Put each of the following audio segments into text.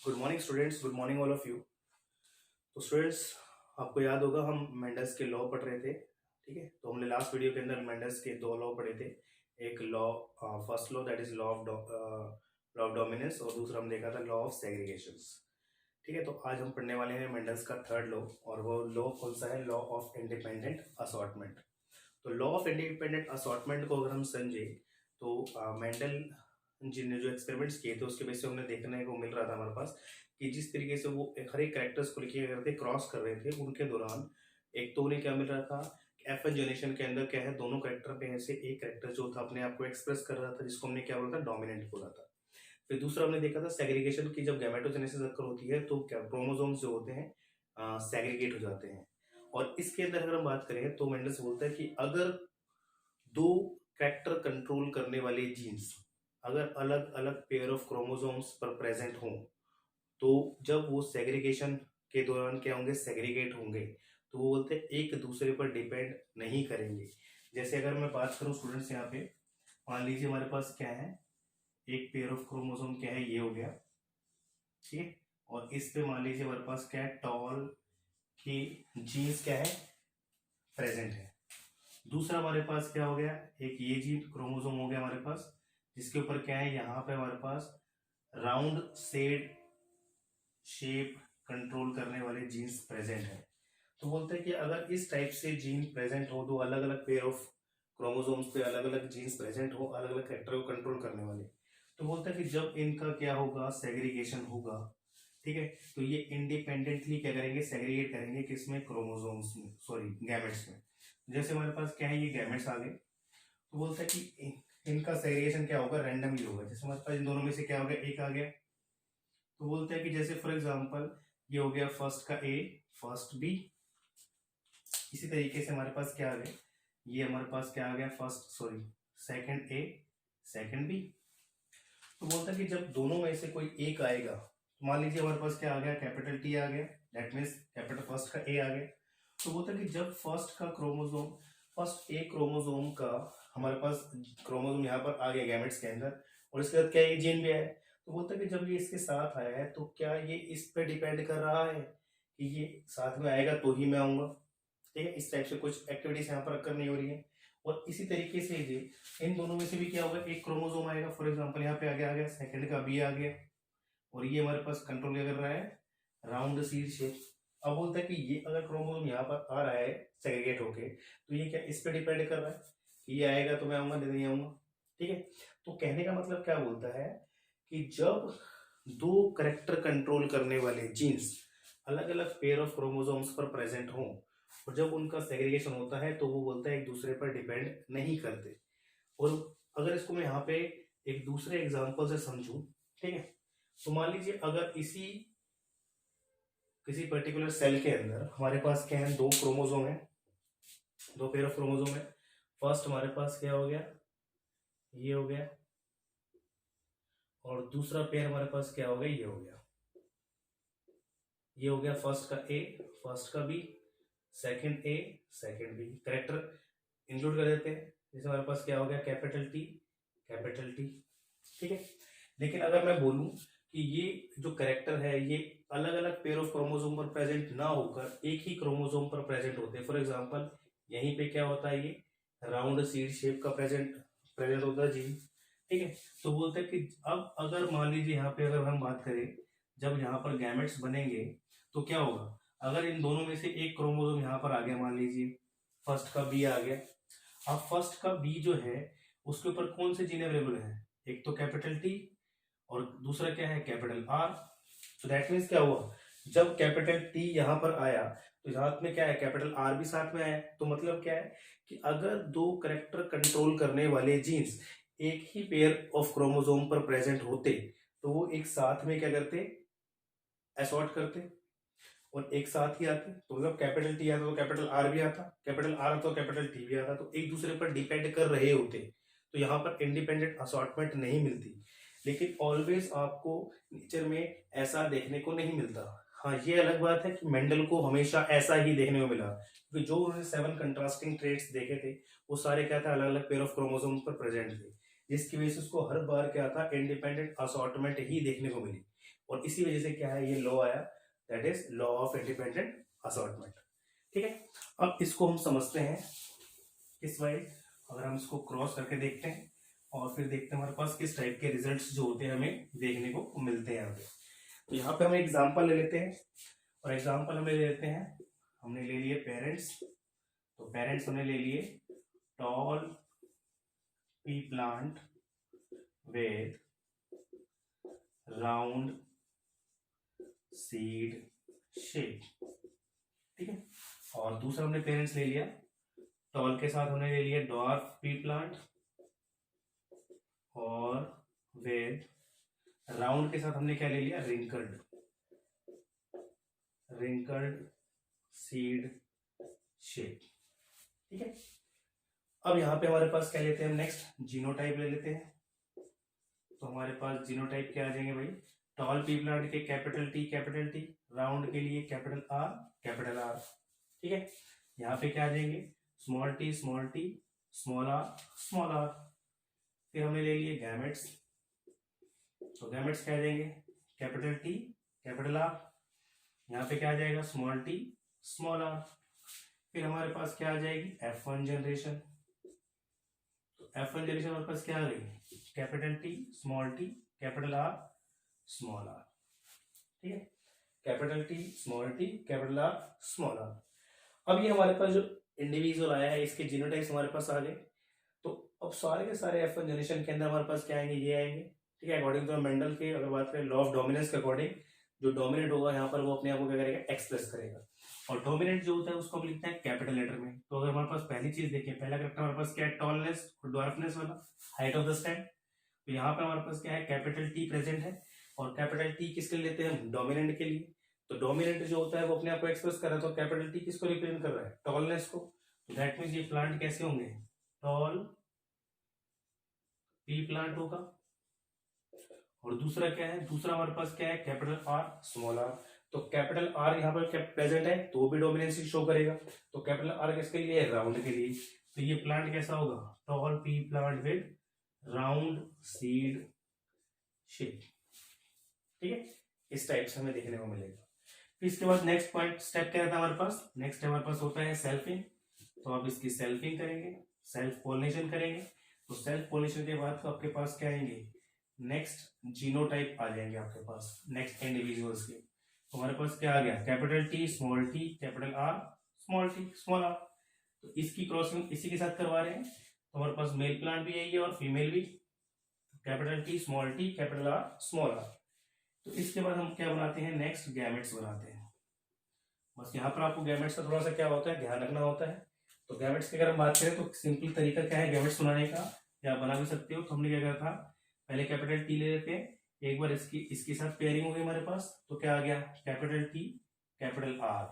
Good morning students, good morning all of you. तो students, आपको याद होगा हम मेंडल्स के लॉ पढ़ रहे थे। ठीक है, तो हमने लास्ट वीडियो के अंदर मेंडल्स के दो लॉ पढ़े थे। एक law, first law that is law of dominance, और दूसरा हम देखा था लॉ ऑफ सेग्रीगेशंस। ठीक है, तो आज हम पढ़ने वाले हैं मेंडल्स का थर्ड लॉ, और वो लॉ कौन सा है? Law of independent assortment. तो लॉ ऑफ इंडिपेंडेंट असॉर्टमेंट को अगर हम समझे तो मेंडल जिनने जो एक्सपेरिमेंट्स किए थे उसके बेस पे हमें देखने को मिल रहा था हमारे पास कि जिस तरीके से वो हर एक कैरेक्टर्स को लिखे करते क्रॉस कर रहे थे उनके दौरान, एक तो उन्हें क्या मिल रहा था, F1 जनरेशन के अंदर क्या है, दोनों कैरेक्टर पे से एक कैरेक्टर जो था अपने आप को एक्सप्रेस कर रहा था, जिसको हमने क्या बोला था, डोमिनेंट बोला था। फिर दूसरा हमने देखा था सेग्रीगेशन की, जब गैमेटोजेनेसिस अक्कर होती है तो क्या क्रोमोसोम्स जो होते हैं सेग्रीगेट हो जाते हैं। और इसके अंदर अगर हम बात करें तो मेंडल्स बोलता है कि अगर दो कैरेक्टर कंट्रोल करने वाले जीन्स अगर अलग अलग पेयर ऑफ क्रोमोसोम्स पर प्रेजेंट हों, तो जब वो सेग्रीगेशन के दौरान क्या होंगे, सेग्रीगेट होंगे, तो वो बोलते हैं एक दूसरे पर डिपेंड नहीं करेंगे। जैसे अगर मैं बात करूं स्टूडेंट्स, यहाँ पे मान लीजिए हमारे पास क्या है, एक पेयर ऑफ क्रोमोसोम क्या है, ये हो गया। ठीक है, और इस पे मान लीजिए हमारे पास क्या है, टॉल की जीन्स क्या है, प्रेजेंट है। दूसरा हमारे पास क्या हो गया, एक ये जीन क्रोमोसोम हो गया हमारे पास, जिसके ऊपर क्या है, यहाँ पे हमारे पास राउंड सेड शेप कंट्रोल करने वाले जीन्स प्रेजेंट है। तो बोलते हैं कि अगर इस टाइप से जीन प्रेजेंट हो, दो अलग अलग पेयर ऑफ क्रोमोसोम्स पे अलग अलग जीन्स प्रेजेंट हो, अलग अलग कैरेक्टर को कंट्रोल करने वाले, तो बोलता है कि जब इनका क्या होगा, सेग्रीगेशन होगा। ठीक है, तो ये इंडिपेंडेंटली क्या करेंगे, सेग्रीगेट करेंगे किसमें, क्रोमोसोम्स में, सॉरी गैमेट्स में। जैसे हमारे पास क्या है, ये गैमेट्स आ गए, तो बोलता है कि इनका सेग्रीगेशन क्या होगा, रैंडमली होगा। जैसे हमारे पास इन दोनों में से क्या हो गया, एक आ गया, तो बोलते हैं कि जैसे फॉर एग्जांपल ये हो गया फर्स्ट का ए, फर्स्ट बी। इसी तरीके से हमारे पास क्या आ गया, ये हमारे पास क्या आ गया, first sorry second A, second B. तो बोलता है कि जब दोनों में से कोई एक आएगा, तो मान लीजिए हमारे पास क्या आ गया, कैपिटल टी आ गया, दैट मीन्स कैपिटल फर्स्ट का ए आ गया। तो बोलता है कि जब फर्स्ट का क्रोमोसोम, फर्स्ट ए क्रोमोसोम का हमारे पास क्रोमोसोम यहाँ पर आ गया गैमेट्स के अंदर, और इसके बाद क्या ये जीन भी आया, तो बोलता है कि जब ये इसके साथ आया है तो क्या ये इस पे डिपेंड कर रहा है कि ये साथ में आएगा तो ही मैं आऊंगा। ठीक है, इस टाइप से कुछ एक्टिविटीज यहाँ पर अक्कर नहीं हो रही है। और इसी तरीके से ये इन दोनों में से भी क्या होगा, एक क्रोमोसोम आएगा, फॉर एग्जांपल यहाँ पे आ गया सेकंड का बी आ गया, और ये हमारे पास कंट्रोल क्या कर रहा है, राउंड सीड शेप। अब बोलता है कि ये अगर क्रोमोसोम यहाँ पर आ रहा है सेग्रीगेट होके, तो ये क्या इस पे डिपेंड कर रहा है कि ये आएगा तो मैं आऊंगा, नहीं आऊंगा। ठीक है, तो कहने का मतलब क्या बोलता है कि जब दो करेक्टर कंट्रोल करने वाले जीन्स अलग अलग पेयर ऑफ क्रोमोसोम्स पर प्रेजेंट हों, और जब उनका सेग्रीगेशन होता है तो वो बोलता है एक दूसरे पर डिपेंड नहीं करते। और अगर इसको मैं यहाँ पे एक दूसरे एग्जांपल से समझूं, ठीक है, तो मान लीजिए अगर इसी किसी पर्टिकुलर सेल के अंदर हमारे पास क्या है, दो क्रोमोसोम है, दो पेयर ऑफ क्रोमोसोम है। फर्स्ट हमारे पास क्या हो गया, ये हो गया, और दूसरा पेयर हमारे पास क्या हो गया, ये हो गया, ये हो गया फर्स्ट का ए, फर्स्ट का B, second A, second B. Character include कर देते हैं, जैसे हमारे पास क्या हो गया, कैपिटल टी, कैपिटल टी। ठीक है, लेकिन अगर मैं बोलूं कि ये जो करेक्टर है ये अलग अलग पेयर ऑफ क्रोमोसोम पर प्रेजेंट ना होकर एक ही क्रोमोसोम पर प्रेजेंट होते हैं, फॉर एग्जांपल यहीं पे क्या होता है, ये राउंड सीड शेप का प्रेजेंट प्रेजेंट होता है जीन। ठीक है, तो बोलते हैं कि अब अगर मान लीजिए यहाँ पे अगर हम बात करें, जब यहाँ पर गैमेट्स बनेंगे तो क्या होगा, अगर इन दोनों में से एक क्रोमोसोम यहाँ पर आ गया, मान लीजिए फर्स्ट का बी आ गया। अब फर्स्ट का बी जो है उसके ऊपर कौन से जीन अवेलेबल है, एक तो कैपिटल टी और दूसरा क्या है, कैपिटल आर। तो दैट मीन्स क्या हुआ, जब कैपिटल टी यहाँ पर आया तो साथ में क्या है, कैपिटल आर भी साथ में आया। तो मतलब क्या है कि अगर दो करेक्टर कंट्रोल करने वाले जीन्स एक ही पेयर ऑफ क्रोमोसोम पर प्रेजेंट होते तो वो एक साथ में क्या करते, असॉर्ट करते और एक साथ ही आते। तो मतलब कैपिटल टी आता तो कैपिटल आर भी आता, कैपिटल आर आता तो कैपिटल टी भी आता, तो एक दूसरे पर डिपेंड कर रहे होते। तो यहाँ पर इंडिपेंडेंट असॉर्टमेंट नहीं मिलती। लेकिन ऑलवेज आपको नेचर में ऐसा देखने को नहीं मिलता। हाँ, ये अलग बात है कि मेंडल को हमेशा ऐसा ही देखने को मिला, क्योंकि जो उन्होंने 7 कंट्रास्टिंग ट्रेट्स देखे थे वो सारे क्या था, अलग अलग पेयर ऑफ क्रोमोसोम पर प्रेजेंट थे, जिसकी वजह से उसको हर बार क्या था, इंडिपेंडेंट असॉर्टमेंट ही देखने को मिली। और इसी वजह से क्या है ये लॉ आया, that is law of independent assortment. ठीक है, अब इसको हम समझते हैं इस वाइज, अगर हम इसको क्रॉस करके देखते हैं और फिर देखते हैं हमारे पास किस टाइप के रिजल्ट्स जो होते हैं हमें देखने को मिलते हैं यहाँ पे। तो यहाँ पे हम एग्जाम्पल ले लेते हैं, और एग्जाम्पल हमें ले लेते हैं, हमने ले लिए पेरेंट्स, तो पेरेंट्स हमने ले लिए toll pea plant with round seed shape. ठीक है, और दूसरा हमने पेरेंट्स ले लिया, टॉल के साथ हमने ले लिया डॉर्फ पी प्लांट, और विद राउंड के साथ हमने क्या ले लिया, रिंकल्ड सीड शेप। ठीक है, अब यहाँ पे हमारे पास क्या लेते हैं हम नेक्स्ट, जीनोटाइप ले लेते हैं। तो हमारे पास जीनोटाइप क्या आ जाएंगे भाई, टॉल पी प्लांट के कैपिटल टी, राउंड के लिए कैपिटल आर। ठीक है, यहाँ पे क्या आ जाएंगे, स्मॉल टी, स्मॉल आर। फिर हमने ले लिए गैमेट्स, तो गैमेट्स क्या आ जाएंगे, कैपिटल टी, कैपिटल आर। यहाँ पे क्या आ जाएगा, स्मॉल टी, स्मॉल आर। फिर हमारे पास क्या आ जाएगी, F1 जनरेशन। तो F1 जनरेशन हमारे पास क्या आ गई, capital T, small T, capital R, small R. ठीक है, capital T, small T, capital R, small R. अब ये हमारे पास जो इंडिविजुअल आया है इसके जीनोटाइप्स हमारे पास आ गए। तो अब सारे के सारे F1 जनरेशन के अंदर हमारे पास क्या आएंगे, ये आएंगे। ठीक है, अकॉर्डिंग टू मेंडल के अगर बात करें लॉ ऑफ डोमिनेंस के अकॉर्डिंग, जो डोमिनेट होगा यहाँ पर वो अपने आप को क्या करेगा, एक्सप्रेस करेगा। और डोमिनेट जो होता है उसको हम लिखते हैं कैपिटल लेटर में। तो अगर हमारे पास पहली चीज देखें, पहला करेक्टर हमारे पास क्या है, टॉलनेस और ड्वार्फनेस वाला, हाइट ऑफ द स्टेम। तो यहाँ पे हमारे पास क्या है, कैपिटल टी प्रेजेंट है, और कैपिटल टी किसके लिए लेते हैं हम, डोमिनेंट के लिए। तो डोमिनेंट जो होता है वो अपने आप को एक्सप्रेस कर रहा है, तो कैपिटल टी किसको रिप्रेजेंट कर रहा है, टॉलनेस को। तो दैट मीन्स ये प्लांट कैसे होंगे, टॉल पी प्लांट होगा। और दूसरा क्या है, दूसरा हमारे पास क्या है, कैपिटल आर, स्मॉल आर। तो कैपिटल आर यहाँ पर प्रेजेंट है तो वो भी डोमिनेंसी शो करेगा। तो कैपिटल आर किसके लिए है, राउंड के लिए। तो ये प्लांट कैसा होगा, toll pea plant with round seed shape. ठीक है, इस टाइप से हमें देखने को मिलेगा। फिर इसके बाद नेक्स्ट पॉइंट स्टेप क्या रहता है हमारे पास, नेक्स्ट स्टेप हमारे पास होता है सेल्फिंग। तो आप इसकी सेल्फिंग करेंगे, सेल्फ पोलिनेशन करेंगे। तो सेल्फ पोलिनेशन के बाद तो आपके पास क्या आएंगे, नेक्स्ट जीनोटाइप आ जाएंगे आपके पास, नेक्स्ट इंडिविजुअल्स के। तो हमारे पास क्या आ गया, capital T, small T, capital R, small T, small R. तो इसकी क्रॉसिंग इसी के साथ करवा रहे हैं। तो हमारे पास मेल प्लांट भी आएगी और फीमेल भी, capital T, small T, capital R, small R. तो इसके बाद हम क्या बनाते हैं, नेक्स्ट गैमेट्स बनाते हैं। बस यहाँ पर आपको गैमेट्स का थोड़ा सा क्या होता है, ध्यान रखना होता है। तो गैमेट्स की अगर हम बात करें तो सिंपल तरीका क्या है गैमेट्स बनाने का, या बना भी सकते हो। तो हमने क्या करा था, पहले कैपिटल टी ले लेते हैं, एक बार इसके साथ पेयरिंग हो गई हमारे पास, तो क्या आ गया, कैपिटल टी, कैपिटल आर।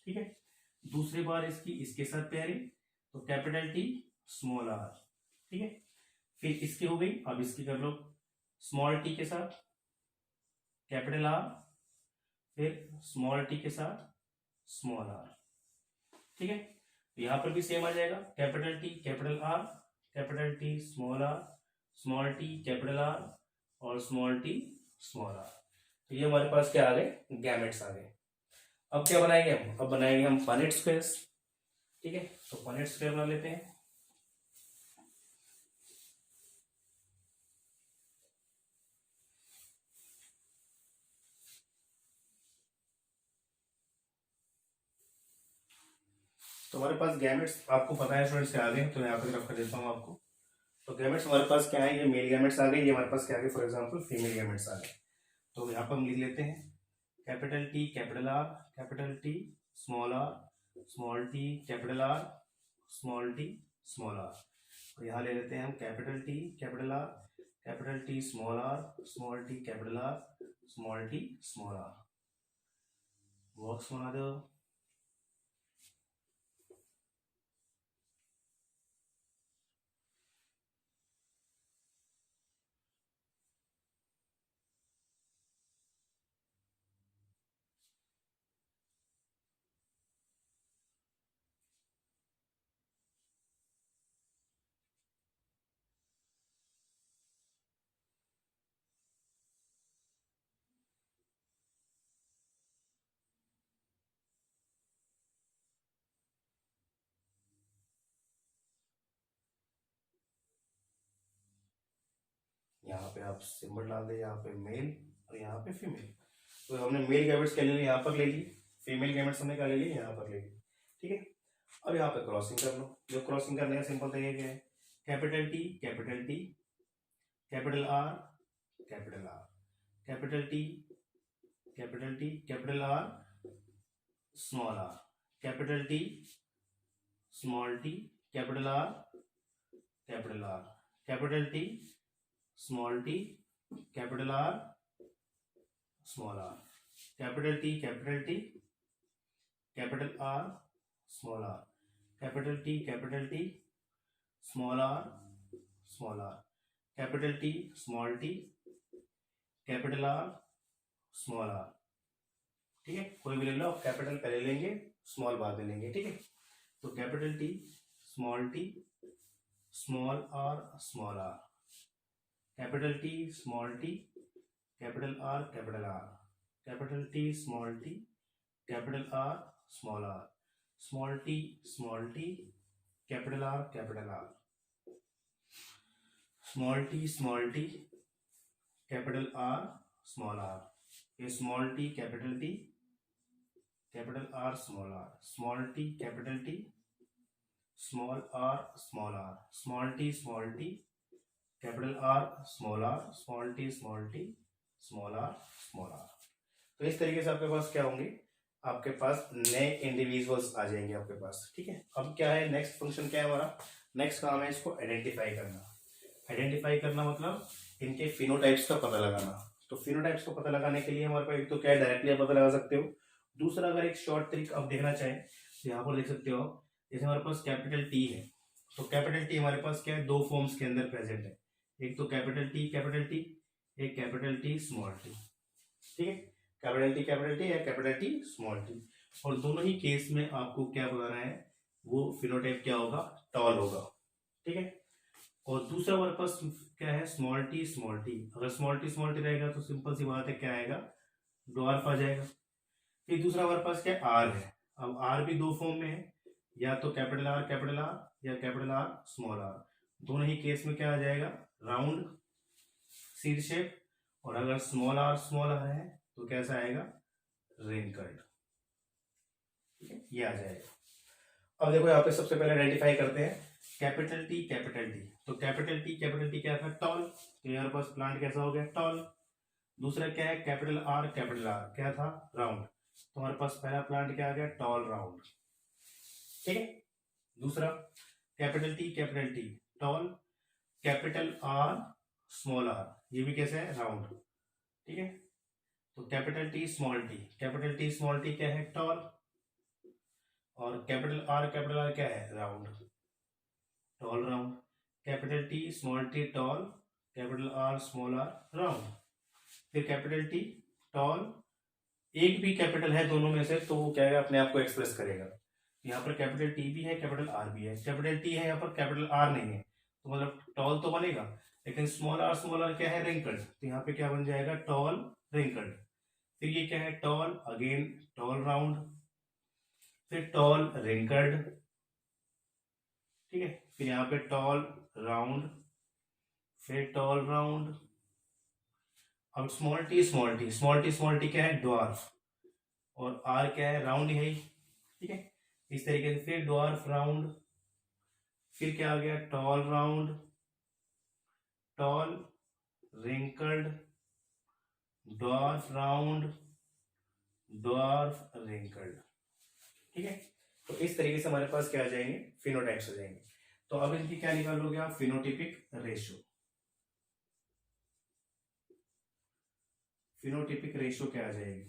ठीक है, दूसरी बार इसके साथ पेयरिंग, तो कैपिटल टी, स्मॉल आर। ठीक है, फिर इसकी हो गई, अब इसकी कर लो, स्मॉल टी के साथ कैपिटल आर, फिर स्मॉल टी के साथ स्मॉल आर। ठीक है, तो यहां पर भी सेम आ जाएगा, capital T, capital R, capital T, small R, small T, capital R, और स्मॉल टी, स्मॉल आर। तो ये हमारे पास क्या आ गए, गैमेट्स आ गए। अब क्या बनाएंगे हम, अब बनाएंगे हम पनेट स्क्वायर्स। ठीक है, तो पनेट स्क्वायर बना लेते हैं। तो हमारे पास गैमेट्स आपको पता है स्टूडेंट्स क्या आ गए, तो मैं यहाँ पर रख कर देता हूँ आपको। तो गैमेट्स हमारे पास क्या है, ये मेल गैमेट्स आ गए, ये हमारे पास क्या आ गए, फॉर एग्जांपल फीमेल गैमेट्स आ गए। तो यहाँ पर हम लिख लेते हैं capital T, capital R, capital T, small T, capital R, small T, small R. तो यहाँ ले लेते हैं हम capital T, capital R, capital T, small R, small T, capital R, small T, small R. Box बना दो। पे आप सिंबल डाल दे, यहाँ पे मेल और यहाँ पे फीमेल। तो हमने मेल गैमेट्स क्या ले लिए, यहाँ पर ले ली, फीमेल गैमेट्स हमने क्या ले लिए, यहाँ पर ले ली, ठीक है। अब यहाँ पे क्रॉसिंग कर लो। जो क्रॉसिंग करने का सिंपल तरीका क्या है, capital T capital T, capital R capital R, capital T capital T capital R small R, capital T small T capital R capital R, capital T small T capital R small R, capital T capital T capital R small R, capital T small R small R, capital T small T capital R small R, ठीक है। कोई भी ले लो, capital पहले लेंगे, small बाद में लेंगे, ठीक है। तो capital T small R small R, capital T small T capital R capital R, capital T small T capital R small R, small T capital R capital R, small T capital R small R, ये small T capital R small R, small T small R small R, small T capital R small R, small T small R small R. तो इस तरीके से आपके पास क्या होंगे, आपके पास नए इंडिविजुअल्स आ जाएंगे आपके पास, ठीक है। अब क्या है, नेक्स्ट फंक्शन क्या है हमारा, नेक्स्ट काम है इसको आइडेंटिफाई करना। आइडेंटिफाई करना मतलब इनके फिनोटाइप्स का पता लगाना। तो फिनोटाइप्स को पता लगाने के लिए हमारे पास एक तो क्या है, डायरेक्टली आप पता लगा सकते हो, दूसरा अगर एक शॉर्ट ट्रिक आप देखना चाहें तो यहाँ पर देख सकते हो। जैसे हमारे पास कैपिटल टी है, तो कैपिटल टी हमारे पास क्या है, दो फॉर्म्स के अंदर प्रेजेंट है, एक तो कैपिटल टी एक कैपिटल टी स्मॉल टी, ठीक है। कैपिटल टी या कैपिटल टी स्मॉल टी, और दोनों ही केस में आपको क्या बताना है, वो फिनोटाइप क्या होगा, टॉल होगा, ठीक है। और दूसरा हमारे पास क्या है, स्मॉल टी अगर स्मॉल टी रहेगा तो सिंपल सी बात है, क्या आएगा, ड्वार्फ आ जाएगा। फिर दूसरा हमारे पास क्या है, आर है। अब आर भी दो फॉर्म में है, या तो कैपिटल आर या कैपिटल आर स्मॉल आर, दोनों ही केस में क्या आ जाएगा, राउंड सीड शेप, और अगर स्मॉल आर है तो कैसा आएगा, रिंकल्ड, ठीक है, ये आ जाएगा। अब देखो यहाँ पे सबसे पहले आइडेंटिफाई करते हैं कैपिटल टी। तो कैपिटल टी क्या था, टॉल, तो यहाँ पास प्लांट कैसा हो गया, टॉल। दूसरा क्या है, कैपिटल आर क्या था, राउंड, तो हमारे पास पहला प्लांट क्या आ गया, टॉल राउंड, ठीक है। दूसरा capital T tall, capital R small R, ये भी कैसे है, राउंड, ठीक है। तो कैपिटल टी स्मॉल टी क्या है, टॉल, और कैपिटल आर क्या है, round, tall round. Capital T tall, capital R small R round. फिर कैपिटल टी टॉल, एक भी कैपिटल है दोनों में से तो वो क्या है, अपने आप को एक्सप्रेस करेगा। यहाँ पर कैपिटल टी भी है, कैपिटल आर भी है, कैपिटल टी है यहाँ पर, कैपिटल आर नहीं है, तो मतलब टॉल तो बनेगा, लेकिन स्मॉल आर क्या है, रिंकल्ड, तो यहाँ पे क्या बन जाएगा, टॉल रिंकल्ड। फिर ये क्या है, टॉल, अगेन टॉल राउंड, फिर टॉल रिंकल्ड, ठीक है। फिर यहाँ पे टॉल राउंड, फिर टॉल राउंड। अब स्मॉल टी क्या है, ड्वार्फ, और आर क्या है, राउंड है, ठीक है। इस तरीके से फिर ड्वार्फ राउंड, फिर क्या आ गया, tall round, tall wrinkled, dwarf round, dwarf wrinkled, ठीक है। तो इस तरीके से हमारे पास क्या आ जाएंगे, फिनोटाइप्स हो जाएंगे। तो अब इनकी क्या निकालोगे आप, फिनोटिपिक रेशियो। फिनोटिपिक रेशियो क्या आ जाएगी,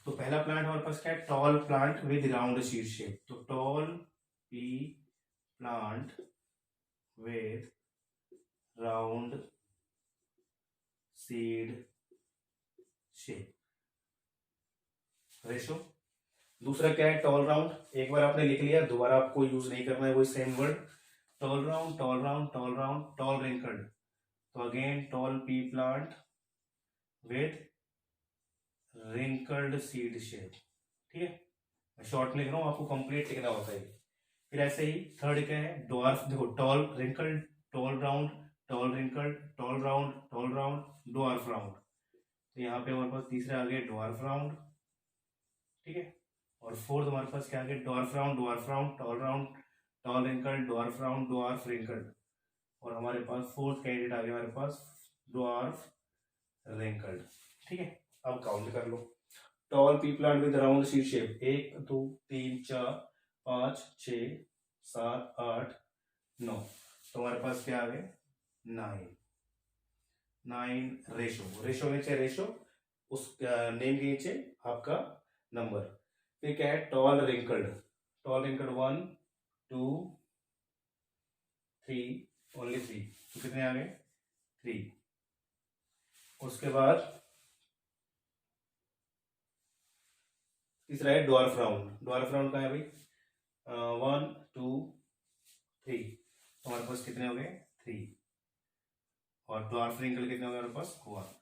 तो पहला प्लांट हमारे पास क्या है, tall plant with round seed shape, तो tall pea plant with round seed shape ratio. दूसरा क्या है, टॉल राउंड, एक बार आपने लिख लिया, दोबारा आपको यूज नहीं करना है, वही same word, tall round, tall wrinkled, तो again tall pea plant with wrinkled seed shape, ठीक है। मैं शॉर्ट लिख रहा हूं, आपको कंप्लीट लिखना होता है। फिर ऐसे ही थर्ड क्या है, ड्वार्फ, देखो tall wrinkled, tall round, tall wrinkled, tall round, dwarf round. तो यहाँ पे हमारे पास तीसरा आ गया ड्वार्फ राउंड, ठीक है। और फोर्थ हमारे पास क्या आ गया, dwarf round, tall wrinkled, dwarf wrinkled. और हमारे पास फोर्थ कैंडिडेट आ गया हमारे पास ड्वार्फ रिंकल्ड, ठीक है। अब काउंट कर लो। Tall pea plant with round seed shape, 1 2 3 4 5 6 7 8 9। तो हमारे पास क्या आ गए 9 रेशो नीचे रेशो, उस नेम के नीचे आपका नंबर। फिर क्या है टॉल रिंकल्ड 1 2 3, ओनली 3। तो कितने आ गए 3। उसके बाद तीसरा है ड्वार्फ राउंड का है भाई 1 2 3। हमारे पास कितने हो गए 3। और ड्वार्फ रिंकल कितने हो गए हमारे पास 1।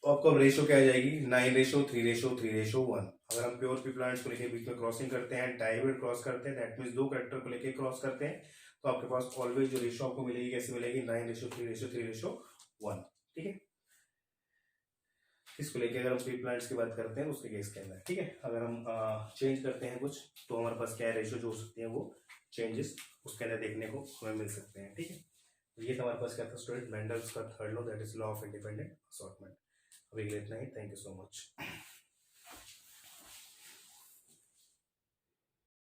तो आपको अब रेशो क्या आ जाएगी 9:3:3:1। अगर हम प्योर पी प्लांट्स को लेके बीच में क्रॉसिंग करते हैं, डाइवर्ट क्रॉस करते हैं, दैट मीन्स 2 कैरेक्टर को लेके क्रॉस करते हैं, तो आपके पास ऑलवेज जो रेशो आपको मिलेगी कैसे मिलेगी 9:3:3:1, ठीक है। इसको लेके अगर हम पी प्लांट्स की बात करते हैं उसके केस के अंदर, ठीक है। अगर हम चेंज करते हैं कुछ तो हमारे पास क्या रेशो जो हो सकती है वो चेंजेस उसके अंदर देखने को हमें मिल सकते हैं, ठीक है। तो ये हमारे पास क्या था स्टूडेंट मेंडल्स का third law, that is law of independent assortment. अभी इतना ही, थैंक यू सो मच।